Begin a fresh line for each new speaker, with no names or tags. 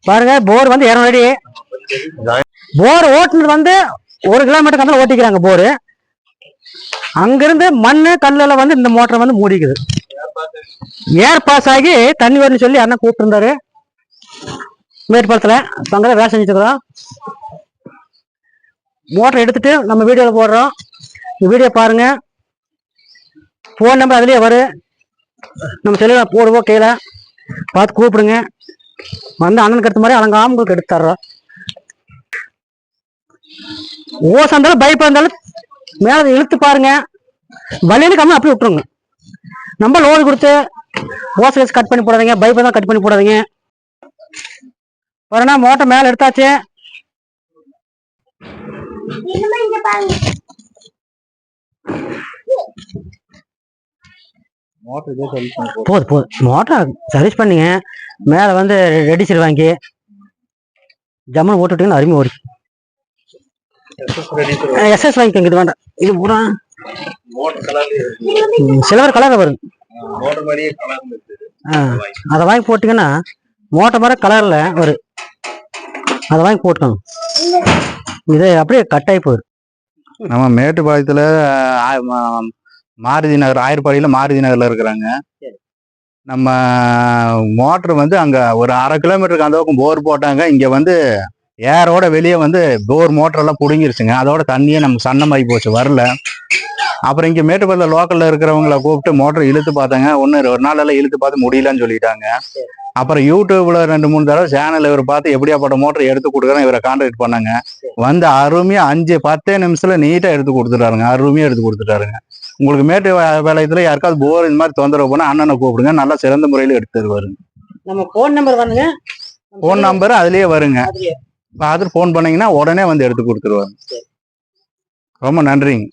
பாருங்க போர் வந்து 200 அடி. போர் ஓட்டுனது வந்து 1 கிலோமீட்டர் கந்தல ஓட்டிக்கிறாங்க போரு. அங்கிருந்து மண்ணு கல்லுல வந்து இந்த மோட்டர் வந்து மூடிக்குது. ஏர் பாஸ் ஆகி தண்ணி வரும்னு சொல்லி அண்ணன் கூப்பிட்டு இருந்தாரு மேட்டுப்பாளத்துல. அங்கதான் வேலை செஞ்சுட்டு இருக்கிறோம். மோட்டர் எடுத்துட்டு நம்ம வீடியோல போடுறோம். வீடியோ பாருங்க. போன் நம்பர் அதுலயே வரும். நம்ம செல்லுல போடுவோம். கீழே பார்த்து கூப்பிடுங்க. வந்து அண்ணனுக்கு எடுத்த மாதிரி அலங்காம உங்களுக்கு எடுத்து தர்றோம். ஓசை இருந்தாலும் பைப் இருந்தாலும் மேல இழுத்து பாருங்க. வழியில கம்மி அப்படி விட்டுருங்க. நம்ம லோடு கொடுத்து ஓசை வச்சு கட் பண்ணி போடாதீங்க. பைப்பை தான் கட் பண்ணி போடாதீங்க. பாருங்க மோட்டர் மேல எடுத்தாச்சு. போதும் போதும் மோட்டர் சர்வீஸ் பண்ணீங்க. மேல வந்து ரெடிசர் வாங்கி ஜம்மன் ஓட்டுட்டீங்கன்னு அருமை ஓடி. எஸ்எஸ் வாங்கிக்கோங்க. இது வேண்டாம். இது பூரா சில்வர் கலர் வரும். அதை வாங்கி போட்டீங்கன்னா மோட்டர் மாதிரி கலர்ல வரும். அதை வாங்கி போட்டுக்கோங்க. இது அப்படியே கட்டாயி போயிடும்.
நம்ம மேட்டுப்பாளையத்துல மாருதி நகர் ஆயிரப்பாடியில மாருதி நகர்ல இருக்கிறாங்க. நம்ம மோட்டர் வந்து அங்க ஒரு 1/2 கிலோமீட்டருக்கு அந்த பக்கம் போர் போட்டாங்க. இங்க வந்து ஏரோட வெளியே வந்து போர் மோட்டர் எல்லாம் புடுங்கிருச்சுங்க. அதோட தண்ணியே நமக்கு சன்னமாகி போச்சு, வரல. அப்புறம் இங்க மேட்டுப்பாளையத்துல லோக்கல்ல இருக்கிறவங்கள கூப்பிட்டு மோட்டர் இழுத்து பார்த்தாங்க. ஒரு நாள் எல்லாம் இழுத்து பார்த்து முடியலன்னு சொல்லிட்டாங்க. அப்புறம் யூடியூப்ல 2-3 தடவை சேனல் இவர் பார்த்து எப்படியாப்பட்ட மோட்டர் எடுத்து கொடுக்குறேன் இவரை கான்டாக்ட் பண்ணாங்க. வந்து அருமையா 5-10 நிமிஷத்துல நீட்டா எடுத்து கொடுத்துட்டாருங்க. அருமையா எடுத்து கொடுத்துட்டாருங்க. உங்களுக்கு மேட்டுப்பாளையத்துல யாருக்காவது போர் இந்த மாதிரி தொந்தரவு பண்ணா அண்ணனை கூப்பிடுங்க. நல்லா சிறந்த முறையில எடுத்து தருவாருங்க.
நம்ம போன் நம்பர் வந்துங்க.
போன் நம்பர் அதுலயே வருங்க. பார்த்துட்டு போன் பண்ணீங்கன்னா உடனே வந்து எடுத்து கொடுத்துருவாங்க. ரொம்ப நன்றிங்க.